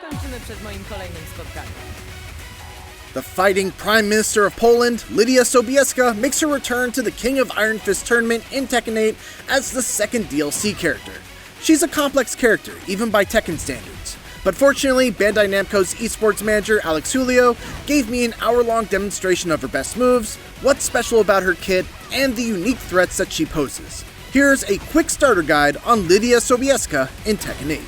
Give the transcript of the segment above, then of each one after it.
skończymy przed moim kolejnym spotkaniem. The fighting Prime Minister of Poland, Lidia Sobieska, makes her return to the King of Iron Fist tournament in Tekken 8 as the second DLC character. She's a complex character, even by Tekken standards. But fortunately, Bandai Namco's esports manager, Julio, gave me an hour-long demonstration of her best moves, what's special about her kit, and the unique threats that she poses. Here's a quick starter guide on Lidia Sobieska in Tekken 8.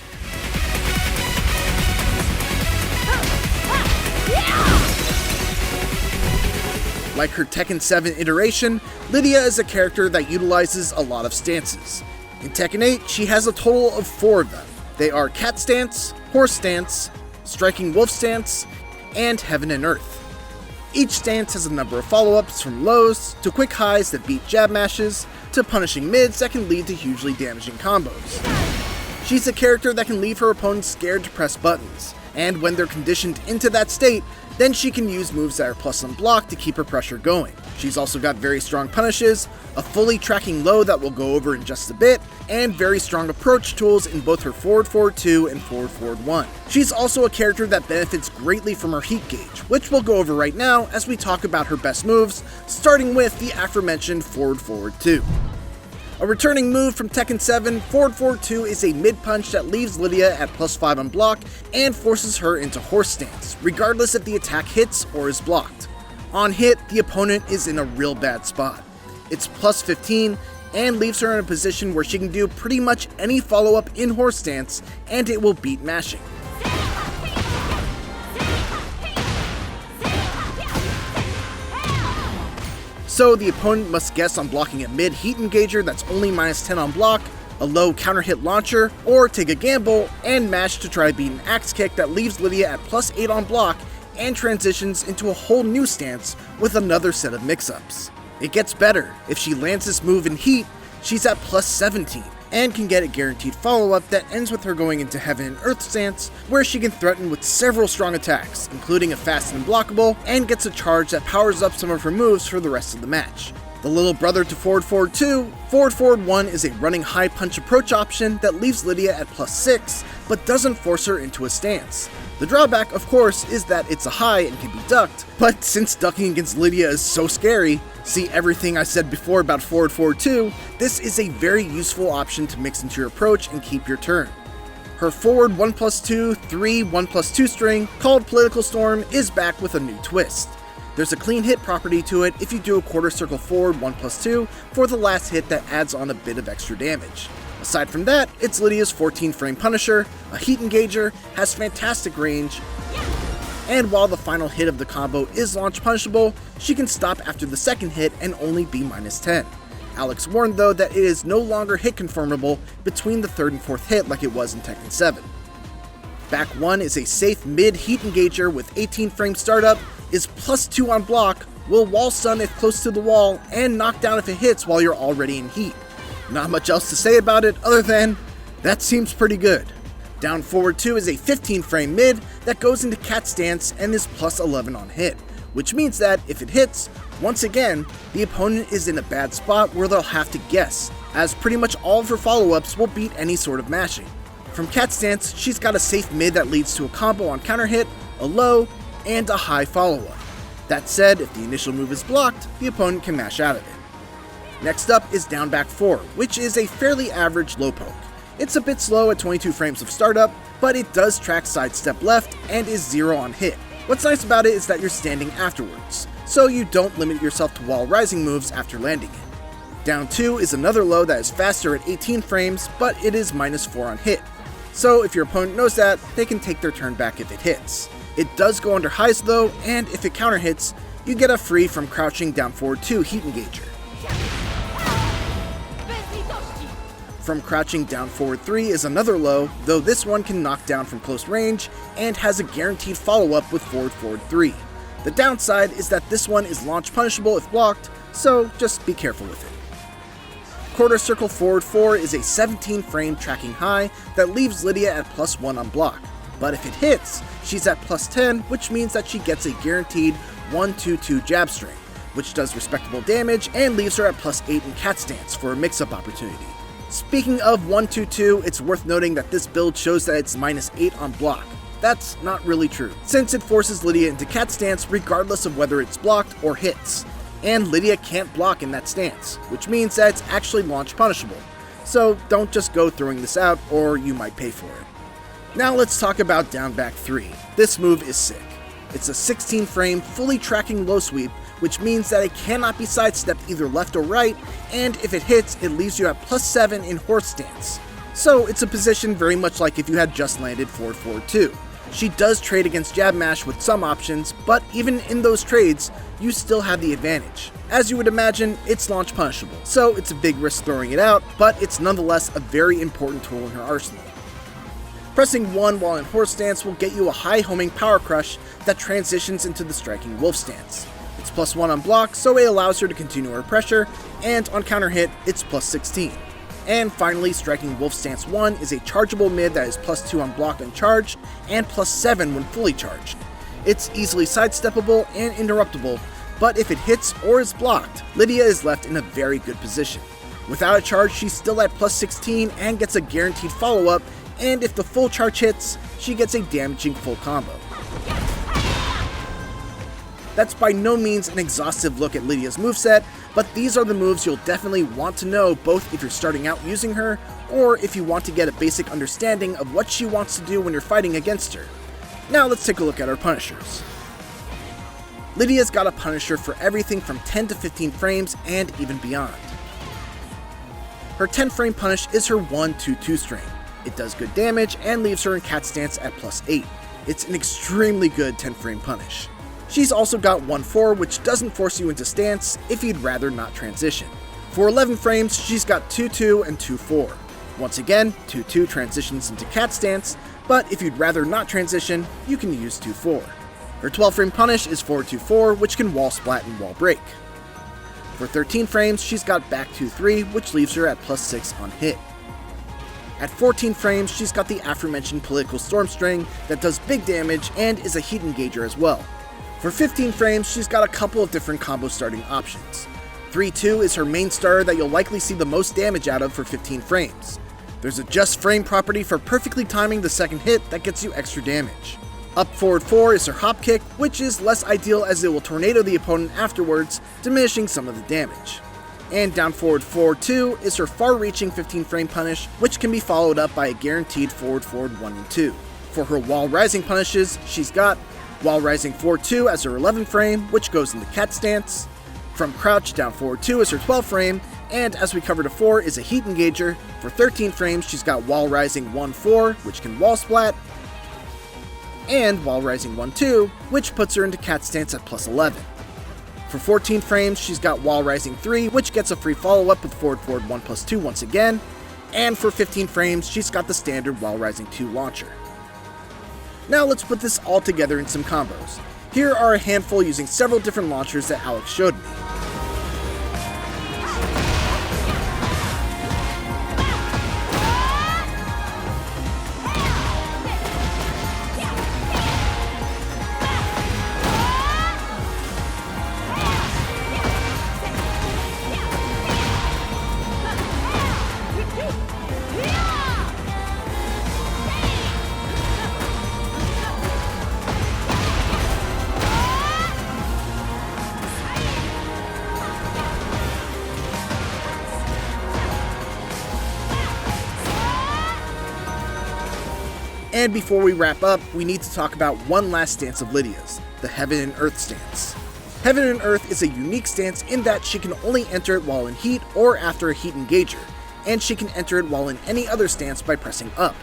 Like her Tekken 7 iteration, Lidia is a character that utilizes a lot of stances. In Tekken 8, she has a total of 4 of them. They are Cat Stance, Horse Stance, Striking Wolf Stance, and Heaven and Earth. Each stance has a number of follow-ups, from lows to quick highs that beat jab mashes, to punishing mids that can lead to hugely damaging combos. She's a character that can leave her opponents scared to press buttons, and when they're conditioned into that state, then she can use moves that are plus on block to keep her pressure going. She's also got very strong punishes, a fully tracking low that we'll go over in just a bit, and very strong approach tools in both her forward 2 and forward 1. She's also a character that benefits greatly from her heat gauge, which we'll go over right now as we talk about her best moves, starting with the aforementioned forward 2. A returning move from Tekken 7, forward 2 is a mid-punch that leaves Lidia at +5 on block and forces her into horse stance, regardless if the attack hits or is blocked. On hit, the opponent is in a real bad spot. It's +15 and leaves her in a position where she can do pretty much any follow-up in horse stance and it will beat mashing. So the opponent must guess on blocking a mid heat engager that's only -10 on block, a low counter hit launcher, or take a gamble and mash to try to beat an axe kick that leaves Lidia at +8 on block and transitions into a whole new stance with another set of mix-ups. It gets better. If she lands this move in heat, she's at +17 and can get a guaranteed follow-up that ends with her going into Heaven and Earth stance, where she can threaten with several strong attacks, including a fast and unblockable, and gets a charge that powers up some of her moves for the rest of the match. The little brother to forward 2, forward 1 is a running high punch approach option that leaves Lidia at +6, but doesn't force her into a stance. The drawback, of course, is that it's a high and can be ducked, but since ducking against Lidia is so scary, see everything I said before about forward 2, this is a very useful option to mix into your approach and keep your turn. Her forward 1+2, 3, 1+2 string, called Political Storm, is back with a new twist. There's a clean hit property to it if you do a quarter circle forward 1+2 for the last hit that adds on a bit of extra damage. Aside from that, it's Lidia's 14-frame Punisher, a heat engager, has fantastic range, and while the final hit of the combo is launch punishable, she can stop after the second hit and only be -10. Alex warned though that it is no longer hit confirmable between the third and fourth hit like it was in Tekken 7. Back 1 is a safe mid heat engager with 18-frame startup, is +2 on block, will wall stun if close to the wall, and knock down if it hits while you're already in heat. Not much else to say about it other than, that seems pretty good. Down forward 2 is a 15-frame mid that goes into cat stance and is +11 on hit, which means that if it hits, once again, the opponent is in a bad spot where they'll have to guess, as pretty much all of her follow-ups will beat any sort of mashing. From cat stance, she's got a safe mid that leads to a combo on counter hit, a low, and a high follow-up. That said, if the initial move is blocked, the opponent can mash out of it. Next up is down back 4, which is a fairly average low poke. It's a bit slow at 22 frames of startup, but it does track sidestep left and is 0 on hit. What's nice about it is that you're standing afterwards, so you don't limit yourself to wall rising moves after landing it. Down 2 is another low that is faster at 18 frames, but it is -4 on hit. So if your opponent knows that, they can take their turn back if it hits. It does go under highs though, and if it counter hits, you get a free from crouching down forward 2 heat engager. From crouching down forward 3 is another low, though this one can knock down from close range and has a guaranteed follow-up with forward 3. The downside is that this one is launch punishable if blocked, so just be careful with it. Quarter circle forward 4 is a 17-frame tracking high that leaves Lidia at +1 on block, but if it hits, she's at +10, which means that she gets a guaranteed 1-2-2 jab string, which does respectable damage and leaves her at +8 in cat stance for a mix-up opportunity. Speaking of 1-2-2, it's worth noting that this build shows that it's -8 on block. that's not really true, since it forces Lidia into cat stance regardless of whether it's blocked or hits. And Lidia can't block in that stance, which means that it's actually launch punishable. So don't just go throwing this out, or you might pay for it. Now let's talk about down back 3. This move is sick. It's a 16 frame, fully tracking low sweep, which means that it cannot be sidestepped either left or right, and if it hits, it leaves you at +7 in horse stance. So it's a position very much like if you had just landed forward forward 2. She does trade against jab mash with some options, but even in those trades, you still have the advantage. As you would imagine, it's launch punishable, so it's a big risk throwing it out, but it's nonetheless a very important tool in her arsenal. Pressing 1 while in horse stance will get you a high homing power crush that transitions into the striking wolf stance. It's +1 on block, so it allows her to continue her pressure, and on counter hit, it's +16. And finally, striking wolf stance 1 is a chargeable mid that is +2 on block and charge, and +7 when fully charged. It's easily sidesteppable and interruptible, but if it hits or is blocked, Lidia is left in a very good position. Without a charge, she's still at +16 and gets a guaranteed follow-up, and if the full charge hits, she gets a damaging full combo. That's by no means an exhaustive look at Lidia's moveset, but these are the moves you'll definitely want to know both if you're starting out using her, or if you want to get a basic understanding of what she wants to do when you're fighting against her. Now let's take a look at her punishers. Lidia's got a punisher for everything from 10 to 15 frames and even beyond. Her 10 frame punish is her 1-2-2 string. It does good damage and leaves her in cat stance at +8. It's an extremely good 10 frame punish. She's also got 1-4, which doesn't force you into stance if you'd rather not transition. For 11 frames, she's got 2-2 and 2-4. Once again, 2-2 transitions into cat stance, but if you'd rather not transition, you can use 2-4. Her 12 frame punish is 4-2-4, which can wall splat and wall break. For 13 frames, she's got back 2-3, which leaves her at +6 on hit. At 14 frames, she's got the aforementioned political storm string that does big damage and is a heat engager as well. For 15 frames, she's got a couple of different combo starting options. 3-2 is her main starter that you'll likely see the most damage out of for 15 frames. There's a just frame property for perfectly timing the second hit that gets you extra damage. Up forward 4 is her hop kick, which is less ideal as it will tornado the opponent afterwards, diminishing some of the damage. And down forward 4-2 is her far-reaching 15 frame punish, which can be followed up by a guaranteed forward 1 and 2. For her wall rising punishes, she's got wall rising 4-2 as her 11 frame, which goes into cat stance. From crouch down forward 2 is her 12 frame, and as we covered before is a heat engager. For 13 frames, she's got wall rising 1-4, which can wall splat, and wall rising 1-2, which puts her into cat stance at +11. For 14 frames, she's got wall rising 3, which gets a free follow-up with forward 1+2 once again, and for 15 frames, she's got the standard wall rising 2 launcher. Now let's put this all together in some combos. Here are a handful using several different launchers that Alex showed me. And before we wrap up, we need to talk about one last stance of Lidia's, the Heaven and Earth stance. Heaven and Earth is a unique stance in that she can only enter it while in heat or after a heat engager, and she can enter it while in any other stance by pressing up.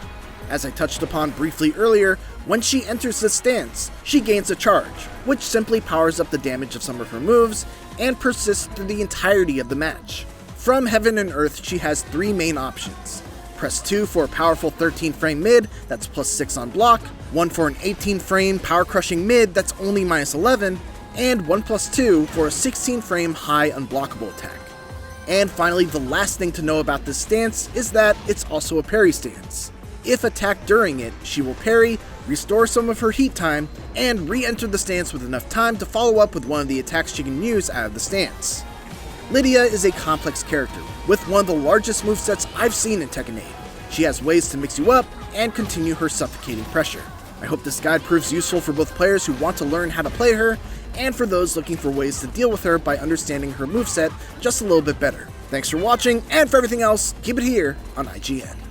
As I touched upon briefly earlier, when she enters this stance, she gains a charge, which simply powers up the damage of some of her moves and persists through the entirety of the match. From Heaven and Earth, she has 3 main options. Press 2 for a powerful 13 frame mid that's +6 on block, 1 for an 18 frame power crushing mid that's only -11, and 1+2 for a 16 frame high unblockable attack. And finally, the last thing to know about this stance is that it's also a parry stance. If attacked during it, she will parry, restore some of her heat time, and re-enter the stance with enough time to follow up with one of the attacks she can use out of the stance. Lidia is a complex character, with one of the largest movesets I've seen in Tekken 8. She has ways to mix you up and continue her suffocating pressure. I hope this guide proves useful for both players who want to learn how to play her, and for those looking for ways to deal with her by understanding her moveset just a little bit better. Thanks for watching, and for everything else, keep it here on IGN.